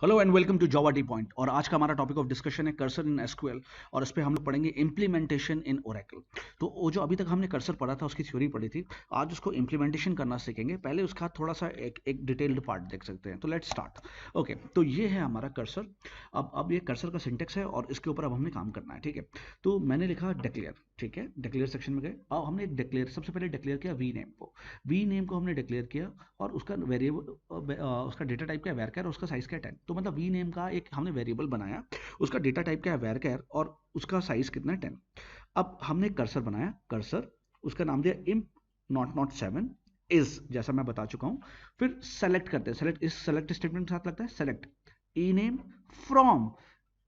Hello and welcome to Javatpoint. और आज का हमारा टॉपिक ऑफ डिस्कशन है कर्सर इन एसक्यूएल। और इस पे हम लोग पढ़ेंगे इम्प्लीमेंटेशन इन ओरेकल। तो वो जो अभी तक हमने कर्सर पढ़ा था उसकी थ्योरी पढ़ी थी, आज उसको इम्प्लीमेंटेशन करना सीखेंगे। पहले उसका थोड़ा सा एक डिटेल्ड पार्ट देख सकते हैं। तो लेट्स स्टार्ट। ओके, तो ये है हमारा कर्सर। अब ये कर्सर का सिंटेक्स है और इसके ऊपर अब हमें काम करना है। ठीक है, तो मैंने लिखा डिक्लेयर। ठीक है, डिक्लेयर सेक्शन में गए। अब हमने एक डिक्लेयर, सबसे पहले डिक्लेयर किया वी नेम को। वी नेम को हमने डिक्लेयर किया और उसका वेरिएबल, उसका डेटा टाइप क्या है वैरकर, और उसका साइज क्या है 10। तो मतलब वी नेम का एक हमने वेरिएबल बनाया, उसका डेटा टाइप क्या है वैरकर, और उसका साइज कितना है 10। अब हमने कर्सर बनाया, कर्सर उसका नाम दिया इम्प नॉट नॉट 7 इज, जैसा मैं बता चुका हूं। फिर सेलेक्ट करते हैं, सेलेक्ट इस सेलेक्ट स्टेटमेंट के साथ लगता है select E name from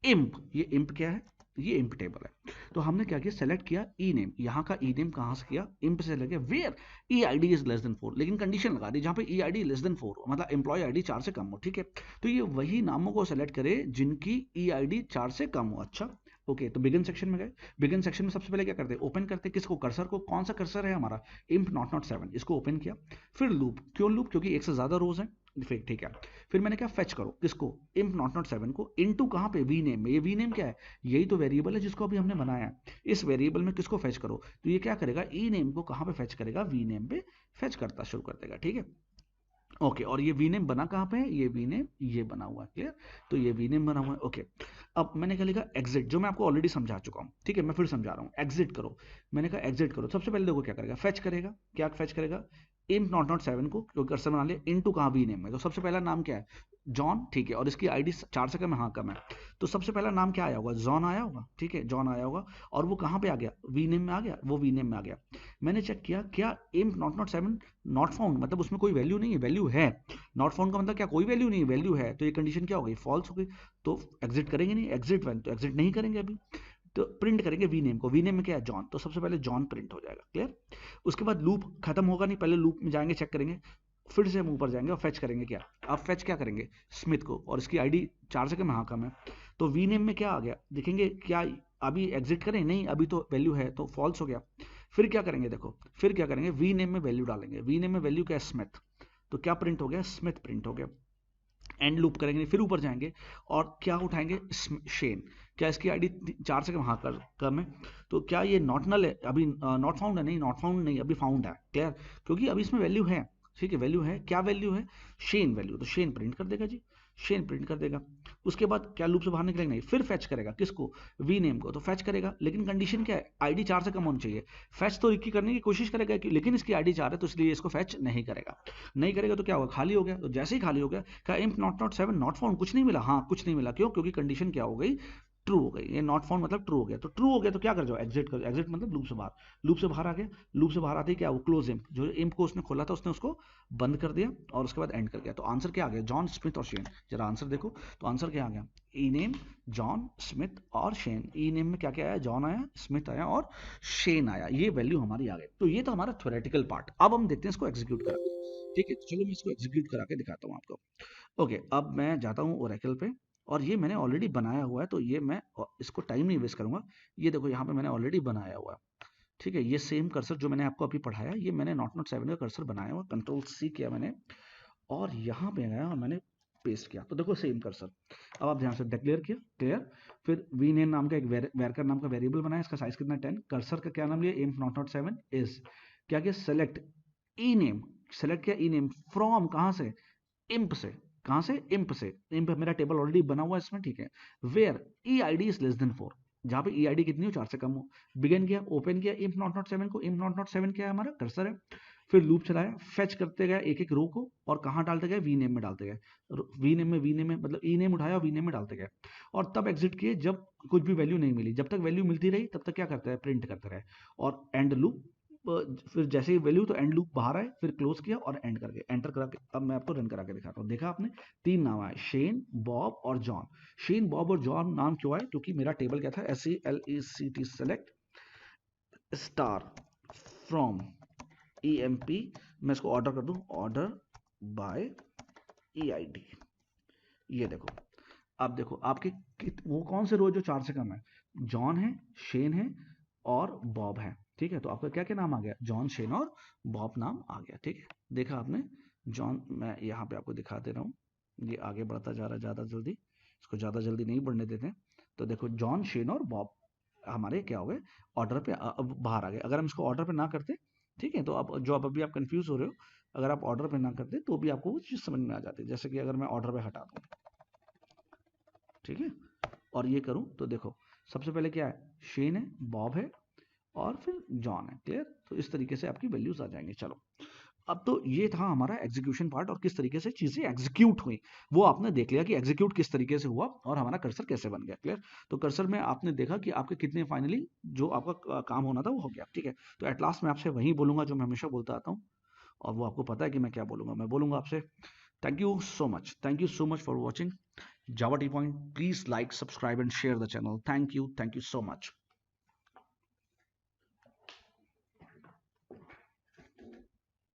imp. ये इम्प क्या है, ये इम्प टेबल है। तो हमने क्या किया, सेलेक्ट किया ई नेम। यहाँ का ई नेम कहाँ से किया, इम्प से लगे where E I D is less than 4, लेकिन कंडीशन लगा दी जहाँ पे E I D less than 4 मतलब एम्प्लॉय आई डी 4 से कम हो। ठीक है, तो ये वही नामों को सेलेक्ट करे जिनकी ई आई डी 4 से कम हो। अच्छा, ओके, तो बिगिन सेक्शन में गए। बिगिन सेक्शन में सबसे पहले क्या करते हैं, ओपन करते हैं किसको, कर्सर को। कौन सा कर्सर है हमारा, इम्प नॉट नॉट 7, इसको ओपन किया। फिर लूप, क्यों लूप, क्योंकि एक से ज्यादा रोज है। फिर ठीक है, फिर मैंने क्या, फेच करो किसको, इम्प नॉट नॉट 7 को, इनटू कहाँ पे, वी नेम में। ये वी नेम क्या है, यही तो वेरिएबल है जिसको अभी हमने बनाया है। इस वेरिएबल में किसको फेच करो, तो ये क्या करेगा, ई नेम को कहाँ पे फेच करेगा, वी नेम पे फेच करता शुरू कर देगा। ठीक है, ओके, और ये वीनेम बना कहाँ पे है, ये वीनेम ये बना हुआ है, क्लियर। तो ये वीनेम बना हुआ है। ओके, अब मैंने क्या लिखा, एग्जिट, जो मैं आपको ऑलरेडी समझा चुका हूँ। ठीक है, मैं फिर समझा रहा हूँ, एग्जिट करो। मैंने कहा एग्जिट करो, सबसे पहले देखो क्या करेगा, फेच करेगा। क्या फेच करेगा, इम्प नॉट नॉट 7 को, क्योंकि कर्सर बना लिया, इनटू कहाँ, वी नेम में। तो सबसे पहला नाम क्या है, जॉन। ठीक है, और इसकी आईडी 4 से कम है, हाँ कम है। तो सबसे पहला नाम क्या आया होगा, जॉन आया होगा। ठीक है, जॉन आया होगा, और वो कहाँ पे आ गया, वी नेम में आ गया, वो वी नेम में आ गया। मैंने चेक किया, क्या imp not not 7 not found, मतलब उसमें कोई वैल्यू नहीं है, वैल्यू है। नॉट फाउंड का मतलब क्या, कोई वैल्यू नहीं है, वैल्यू है। तो ये कंडीशन क्या हो गई, फॉल्स हो गई। तो एग्जिट करेंगे नहीं, एग्जिट वैन, तो एग्जिट नहीं करेंगे अभी। तो प्रिंट करेंगे वी नेम को, वी नेम में क्या है, जॉन। तो सबसे पहले जॉन प्रिंट हो जाएगा, क्लियर। उसके बाद लूप खत्म होगा नहीं, पहले लूप में जाएंगे, चेक करेंगे। फिर से हम ऊपर जाएंगे और फेच करेंगे क्या, अब फेच क्या करेंगे, स्मिथ को, और इसकी आईडी 4 से कम, हाँ कम है। तो वी नेम में क्या आ गया, देखेंगे क्या, अभी एग्जिट करें, नहीं अभी तो वैल्यू है, तो फॉल्स हो गया। फिर क्या करेंगे, देखो फिर क्या करेंगे, वी नेम में वैल्यू डालेंगे, वी नेम में वैल्यू क्या है, स्मिथ। तो क्या प्रिंट हो गया, स्मिथ प्रिंट हो गया। एंड लूप करेंगे, फिर ऊपर जाएंगे और क्या उठाएंगे, शेन। क्या इसकी आईडी 4 से कम, हाँ कम है। तो क्या ये नॉट नल है, अभी नॉट फाउंड है, नहीं नॉट फाउंड नहीं, अभी फाउंड है, क्लियर। क्योंकि अभी इसमें वैल्यू है। ठीक है, वैल्यू है, क्या वैल्यू है, शेन वैल्यू। तो शेन प्रिंट कर देगा जी, शेन प्रिंट कर देगा। उसके बाद क्या, लूप से बाहर निकलेंगे नहीं, फिर फैच करेगा किसको, वी नेम को। तो फैच करेगा, लेकिन कंडीशन क्या है, आईडी 4 से कम होनी चाहिए। फैच तो की करने की कोशिश करेगा कि, लेकिन इसकी आईडी 4 है, तो इसलिए इसको फैच नहीं करेगा। नहीं करेगा तो क्या होगा, खाली हो गया। तो जैसे ही खाली हो गया, क्या imp not not 7 not found, कुछ नहीं मिला, हाँ कुछ नहीं मिला, क्यों, क्योंकि कंडीशन क्या हो गई, ट्रू हो गई। ये नॉट फाउंड मतलब ट्रू हो गया। तो ट्रू हो गया तो क्या कर जाओ, एग्जिट कर, एग्जिट मतलब लूप से बाहर। लूप से बाहर आ गया, लूप से बाहर आते ही क्या, वो क्लोज इम्प, जो इम्प को उसने खोला था उसने उसको बंद कर दिया, और उसके बाद एंड कर गया। तो आंसर क्या आ गया, जॉन स्मिथ और शेन। जरा आंसर देखो, तो आंसर क्या आ गया, ई नेम, जॉन स्मिथ और शेन। ई नेम में क्या क्या आया, जॉन आया, स्मिथ आया और शेन आया, ये वैल्यू हमारी आ गई। तो ये तो हमारा थ्योरेटिकल पार्ट। अब हम देखते हैं इसको एग्जीक्यूट करा। ठीक है, तो चलो मैं इसको एग्जीक्यूट करा के दिखाता हूँ आपको। ओके, अब मैं जाता हूँ ओरेकल पे, और ये मैंने ऑलरेडी बनाया हुआ है, तो ये मैं इसको टाइम नहीं वेस्ट करूंगा। ये देखो यहाँ पे मैंने ऑलरेडी बनाया हुआ है। ठीक है, ये सेम कर्सर जो मैंने आपको अभी पढ़ाया, ये मैंने नॉट नॉट 7 का कर्सर बनाया हुआ, कंट्रोल सी किया मैंने, और यहाँ पे गया और मैंने पेस्ट किया। तो देखो सेम कर्सर। अब आप ध्यान से, डिक्लेयर किया, क्लियर। फिर वी नेम नाम का एक वेरकर नाम का वेरिएबल बनाया, इसका साइज कितना 10। कर्सर का क्या नाम लिया, इम्प नॉट नॉट 7 इज, क्या किया, सेलेक्ट ई नेम, सेलेक्ट किया ई नेम फ्रॉम, कहाँ से, इम्प से। कहाँ से, इम्प से। इम्प मेरा टेबल ऑलरेडी बना हुआ है इसमें, ठीक है। Where E I D is less than 4, जहाँ पे ई आई डी कितनी हो, 4 से कम हो। बिगिन किया, ओपन किया इम्प नॉट नॉट 7 को, इम्प नॉट नॉट 7 क्या है, हमारा कर्सर है। फिर लूप चलाया, फेच करते गए एक एक रो को, और कहाँ डालते गए, वी नेम में डालते गए। वी नेम में मतलब ई नेम उठाया और वी नेम में डालते गए। और तब एग्जिट किए जब कुछ भी वैल्यू नहीं मिली। जब तक वैल्यू मिलती रही तब तक क्या करते हैं, प्रिंट करते रहे। और एंड लूप, फिर जैसे ही वैल्यू, तो एंड लूप बाहर आए, फिर क्लोज किया और एंड करके एंटर करा के, अब मैं आपको रन करा के दिखाता हूँ। देखा आपने, 3 नाम आए, शेन, बॉब और जॉन। शेन, बॉब और जॉन नाम क्यों आए, क्योंकि मेरा टेबल क्या था, SELECT select star from EMP। मैं इसको ऑर्डर कर दूं, ऑर्डर बाय EID। ये देखो, अब देखो आपके वो कौन से रो जो 4 से कम है, जॉन है, शेन है और बॉब है। ठीक है, तो आपका क्या क्या नाम आ गया, जॉन, शेन और बॉब नाम आ गया। ठीक है, देखा आपने, जॉन, मैं यहाँ पे आपको दिखा दे रहा हूँ। ये आगे बढ़ता जा रहा है ज़्यादा जल्दी, इसको ज़्यादा जल्दी नहीं बढ़ने देते हैं। तो देखो जॉन, शेन और बॉब हमारे क्या हो गए, ऑर्डर पे अब बाहर आ गए। अगर हम इसको ऑर्डर पे ना करते, ठीक है, तो अब जो अब अभी आप कंफ्यूज हो रहे हो, अगर आप ऑर्डर पे ना करते तो भी आपको वो चीज़ समझ में आ जाती। जैसे कि अगर मैं ऑर्डर पे हटा दूँ, ठीक है, और ये करूँ तो देखो सबसे पहले क्या है, शेन है, बॉब है और फिर जॉन है। क्लियर? तो इस तरीके से आपकी वैल्यूज आ जाएंगी। चलो, अब तो ये था हमारा एग्जीक्यूशन पार्ट और किस तरीके से चीजें एग्जीक्यूट हुई वो आपने देख लिया कि एग्जीक्यूट किस तरीके से हुआ और हमारा कर्सर कैसे बन गया। क्लियर? तो कर्सर में आपने देखा कि आपके कितने फाइनली जो आपका काम होना था वो हो गया। ठीक है, तो एट लास्ट मैं आपसे वही बोलूंगा जो मैं हमेशा बोलता आता हूँ, और वो आपको पता है कि मैं क्या बोलूंगा। मैं बोलूंगा आपसे thank you so much for watching Java T Point. Please like, subscribe and share the channel. Thank you so much.